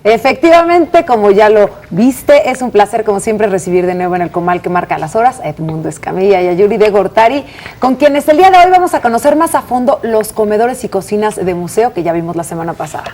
Efectivamente, como ya lo viste, es un placer como siempre recibir de nuevo en el comal que marca las horas a Edmundo Escamilla y a Yuri de Gortari, con quienes el día de hoy vamos a conocer más a fondo los comedores y cocinas de museo que ya vimos la semana pasada.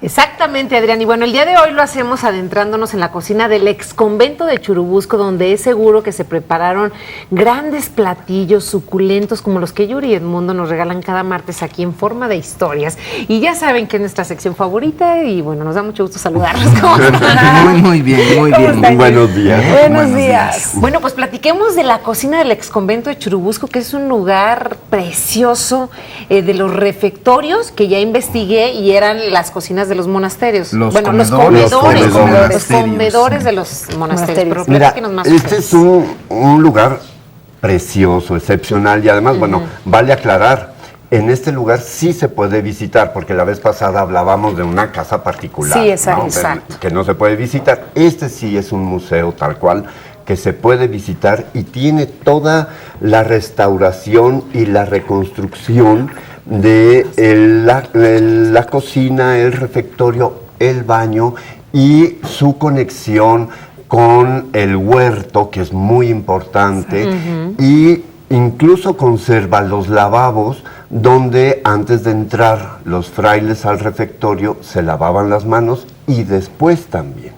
Exactamente, Adrián. Y bueno, el día de hoy lo hacemos adentrándonos en la cocina del exconvento de Churubusco, donde es seguro que se prepararon grandes platillos suculentos como los que Yuri y Edmundo nos regalan cada martes aquí en forma de historias. Y ya saben que es nuestra sección favorita y bueno, nos da mucho gusto saludarlos. ¿Cómo están? Muy bien, muy bien. Muy buenos días. Buenos días. Bueno, pues platiquemos de la cocina del exconvento de Churubusco, que es un lugar precioso, de los refectorios que ya investigué y eran las cocinas de los monasterios. Los comedores de los monasterios. Pero mira, este es un lugar precioso, excepcional y además, bueno, vale aclarar, en este lugar sí se puede visitar, porque la vez pasada hablábamos de una casa particular. Sí, exacto. ¿no? Exacto. Que no se puede visitar. Este sí es un museo tal cual, que se puede visitar y tiene toda la restauración y la reconstrucción de la cocina, el refectorio, el baño y su conexión con el huerto, que es muy importante, y incluso conserva los lavabos donde antes de entrar los frailes al refectorio se lavaban las manos y después también.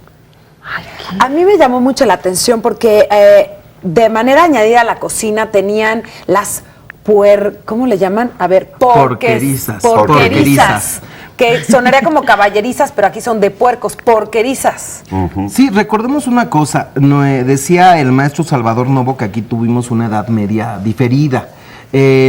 A mí me llamó mucho la atención porque de manera añadida a la cocina tenían las ¿cómo le llaman? A ver, porquerizas. Que sonaría como caballerizas, pero aquí son de puercos, porquerizas. Sí, recordemos una cosa, decía el maestro Salvador Novo que aquí tuvimos una edad media diferida.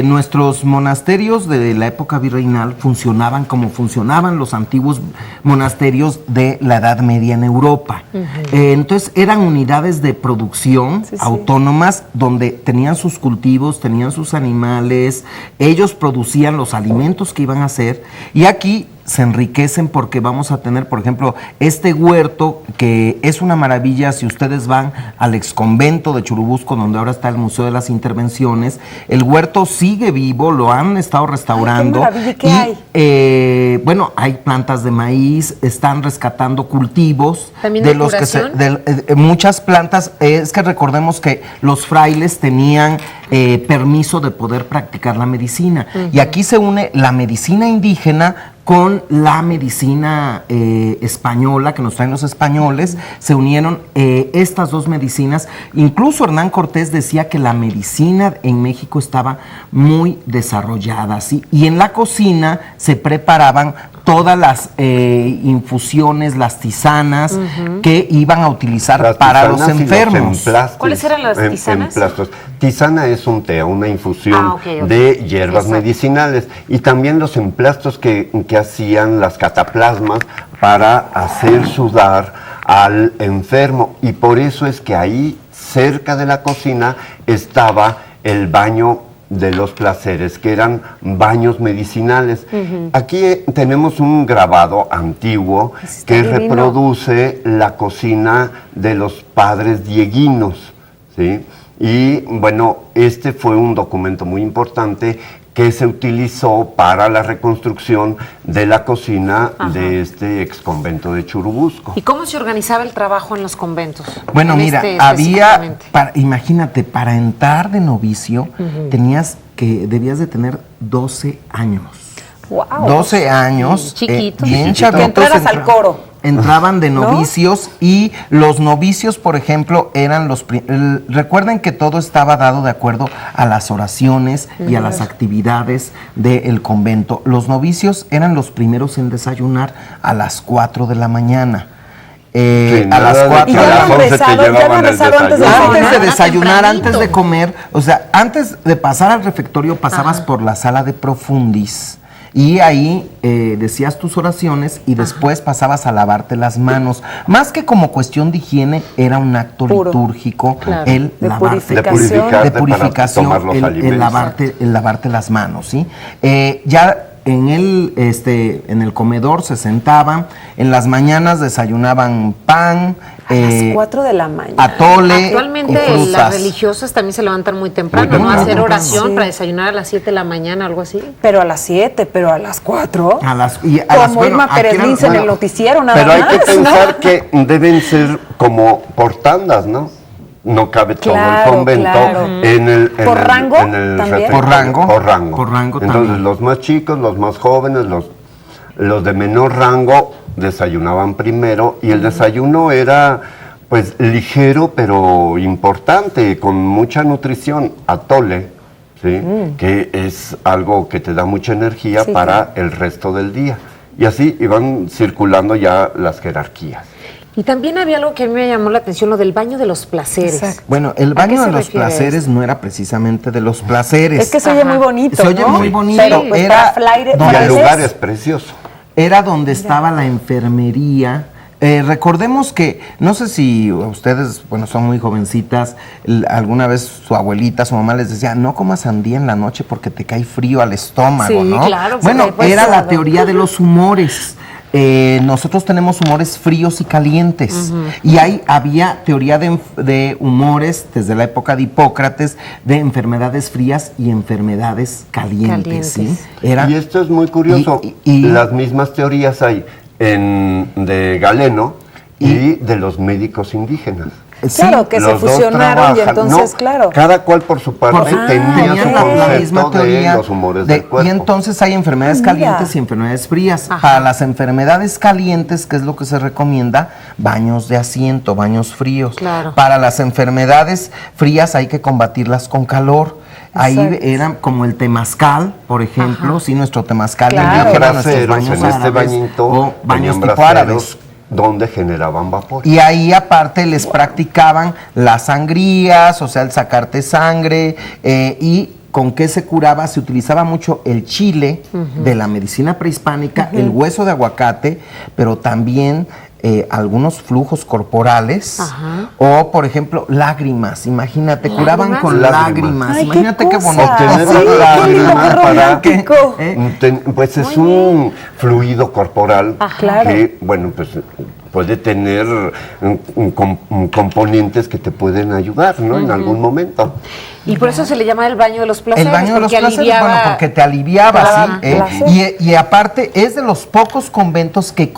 Nuestros monasterios de la época virreinal funcionaban como funcionaban los antiguos monasterios de la Edad Media en Europa. Entonces eran unidades de producción autónomas donde tenían sus cultivos, tenían sus animales, ellos producían los alimentos que iban a hacer y aquí se enriquecen porque vamos a tener, por ejemplo, este huerto que es una maravilla. Si ustedes van al exconvento de Churubusco, donde ahora está el Museo de las Intervenciones, el huerto sigue vivo, lo han estado restaurando. Ay, qué maravilla, ¿qué hay? Bueno, hay plantas de maíz, están rescatando cultivos. ¿También de los que muchas plantas, es que recordemos que los frailes tenían permiso de poder practicar la medicina. Y aquí se une la medicina indígena con la medicina española que nos traen los españoles. Se unieron estas dos medicinas. Incluso Hernán Cortés decía que la medicina en México estaba muy desarrollada, ¿sí? Y en la cocina se preparaban todas las infusiones, las tisanas que iban a utilizar para los enfermos. ¿Cuáles eran las tisanas? Tisana es un té, una infusión de hierbas medicinales, y también los emplastos que hacían las cataplasmas para hacer sudar al enfermo, y por eso es que ahí cerca de la cocina estaba el baño de los placeres, que eran baños medicinales. Aquí tenemos un grabado antiguo que reproduce la cocina de los padres dieguinos, ¿sí? Y bueno, este fue un documento muy importante que se utilizó para la reconstrucción de la cocina de este exconvento de Churubusco. ¿Y cómo se organizaba el trabajo en los conventos? Bueno, mira, imagínate, para entrar de novicio debías de tener 12 años. Wow. 12 años. Chiquitos. Bien chavitos. Que entraras al coro. Entraban de novicios, ¿no? Y los novicios, por ejemplo, eran recuerden que todo estaba dado de acuerdo a las oraciones y a las actividades del convento. Los novicios eran los primeros en desayunar a las 4 de la mañana. A las 4 antes de desayunar, antes de comer, o sea, antes de pasar al refectorio pasabas por la sala de profundis. Y ahí decías tus oraciones y después pasabas a lavarte las manos. Más que como cuestión de higiene, era un acto litúrgico, el lavarte, de purificación, el lavarte las manos, ¿sí? Ya en el comedor se sentaban, en las mañanas desayunaban pan, A las 4 de la mañana. atole Actualmente y frutas. las religiosas también se levantan muy temprano, Muy ¿no? A temprano. hacer oración Sí. para desayunar a las 7 de la mañana, algo así. Pero a las 7, pero a las 4. Como Irma Pérez Lince en el noticiero, nada Pero hay más. que pensar ¿no? que deben ser como por tandas, ¿no? No cabe todo Claro, el convento claro. ¿Por rango también? refectorio. Por rango. Por rango. Por rango Entonces también. los más chicos, los más jóvenes, los de menor rango desayunaban primero y el desayuno era pues ligero pero importante, con mucha nutrición, atole, ¿sí? Que es algo que te da mucha energía Sí, para el resto del día. Y así iban circulando ya las jerarquías. Y también había algo que a mí me llamó la atención, lo del baño de los placeres. Exacto. Bueno, el ¿A qué baño se de los refiere placeres no era precisamente de los placeres. Es que se oye Ajá. muy bonito, Se oye ¿no? muy bonito. Pero pues Era para Y el frailes- lugar es precioso. Era donde estaba la enfermería. Recordemos que, no sé si ustedes, bueno, son muy jovencitas, alguna vez su abuelita, su mamá les decía, no comas sandía en la noche porque te cae frío al estómago, Sí, ¿no? claro, Bueno, por supuesto. era la teoría de los humores. Nosotros tenemos humores fríos y calientes. Y había teoría de humores desde la época de Hipócrates, de enfermedades frías y enfermedades calientes. ¿sí? Calientes. Y esto es muy curioso. y- Las mismas teorías hay de Galeno y de los médicos indígenas. Sí, Claro, que se Los dos fusionaron y trabajan. entonces, No, claro. Cada cual por su parte tenía tenían su la misma concepto teoría de los humores del cuerpo. y entonces hay enfermedades Mira. calientes y enfermedades frías. Ajá. Para las enfermedades calientes, ¿qué es lo que se recomienda? Baños de asiento, baños fríos. Claro. Para las enfermedades frías hay que combatirlas con calor. Ahí Exacto. era como el temazcal, por ejemplo, Ajá. sí, nuestro temazcal Claro. indígena, Tenían nuestros braseros baños en este árabes, bañito, o baños tenían tipo árabes. braseros donde generaban vapor. Y ahí aparte les practicaban las sangrías, o sea, el sacarte sangre, y con qué se curaba, se utilizaba mucho el chile de la medicina prehispánica, el hueso de aguacate, pero también algunos flujos corporales, Ajá. o por ejemplo lágrimas, imagínate, curaban ¿Lágrimas? con Lágrimas. lágrimas, Ay, imagínate qué qué cosa. bonito. Obtener Sí, una qué lindo, lágrima qué para romántico. pues es un fluido corporal Claro. que, bueno, pues puede tener componentes que te pueden ayudar, ¿no? En algún momento. Y por eso se le llama el baño de los placeres. El baño de los porque placeres, aliviaba- bueno, porque te aliviaba, Claro, ¿sí? placer. Y aparte es de los pocos conventos que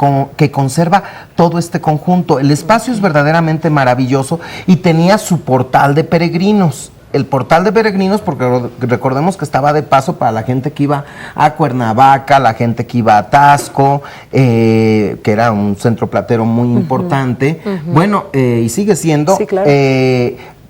conserva todo este conjunto. El espacio es verdaderamente maravilloso y tenía su portal de peregrinos. El portal de peregrinos, porque recordemos que estaba de paso para la gente que iba a Cuernavaca, la gente que iba a Taxco, que era un centro platero muy importante. Bueno, y sigue siendo. Sí, claro.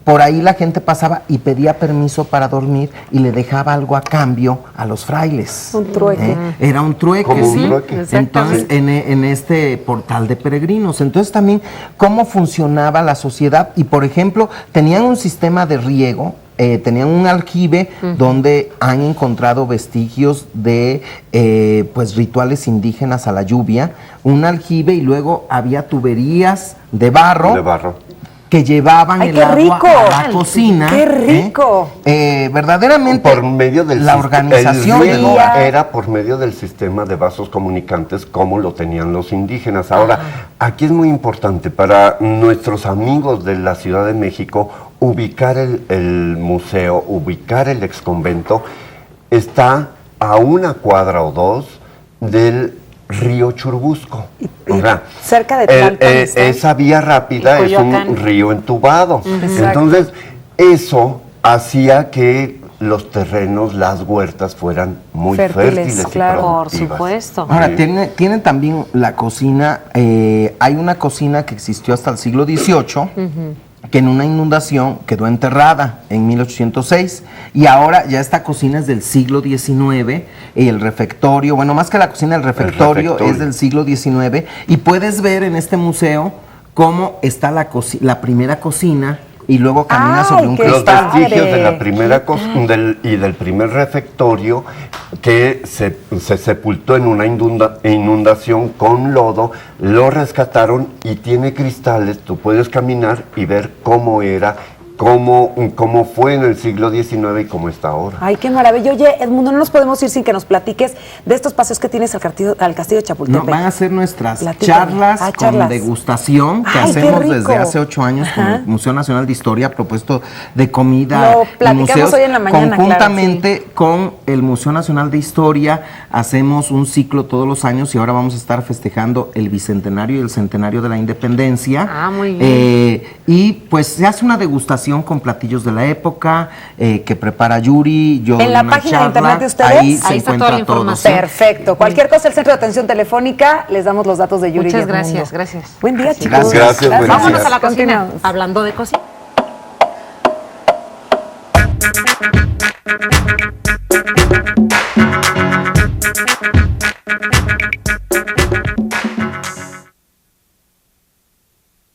Por ahí la gente pasaba y pedía permiso para dormir y le dejaba algo a cambio a los frailes. Un trueque. Era un trueque, Como un sí. trueque. Entonces, en este portal de peregrinos. Entonces también cómo funcionaba la sociedad y, por ejemplo, tenían un sistema de riego. Tenían un aljibe donde han encontrado vestigios de pues rituales indígenas a la lluvia, un aljibe y luego había tuberías de barro. De barro. Que llevaban ¡Ay, el qué agua rico! a la cocina. ¡Qué rico! Verdaderamente Por medio del la sis- organización el riego llegó- era por medio del sistema de vasos comunicantes como lo tenían los indígenas. Ahora, aquí es muy importante para nuestros amigos de la Ciudad de México ubicar el museo, ubicar el exconvento. Está a 1 cuadra o 2 del río Churubusco. Y cerca de Tlalpan está. Esa vía rápida Y es un Coyoacán. río entubado. Exacto. Entonces, eso hacía que los terrenos, las huertas fueran muy Fértiles, fértiles claro. y Por productivas. supuesto. Ahora, Sí. tiene también la cocina, hay una cocina que existió hasta el siglo XVIII, que en una inundación quedó enterrada en 1806, y ahora ya esta cocina es del siglo XIX, y el refectorio, bueno, más que la cocina, el refectorio es del siglo XIX, y puedes ver en este museo cómo está la primera cocina, y luego camina ¡Ay, sobre un qué Los cristal. padre! vestigios de la primera del primer refectorio que se sepultó en una inundación con lodo, lo rescataron y tiene cristales, tú puedes caminar y ver cómo era cómo fue en el siglo XIX y cómo está ahora. Ay, qué maravilla. Oye, Edmundo, no nos podemos ir sin que nos platiques de estos paseos que tienes al castillo de Chapultepec. No, van a ser nuestras Platícame. charlas con degustación que Ay, qué hacemos rico. desde hace 8 años con el Museo Nacional de Historia, propuesto de comida Lo y platicamos museos. hoy en la mañana, Conjuntamente claro, con el Museo Nacional de Historia hacemos un ciclo todos los años y ahora vamos a estar festejando el bicentenario y el centenario de la independencia. Ah, muy bien. Y pues se hace una degustación con platillos de la época que prepara Yuri, yo En la una página de charla, internet de ustedes, ahí se ahí está encuentra toda la todo. información. Perfecto. Cualquier cosa, el Centro de Atención Telefónica, les damos los datos de Yuri. Muchas y Edmundo. gracias, gracias. Buen día, Así. chicos. Gracias, buenos Vámonos días. a la cocina. Continuamos. Hablando de cocina.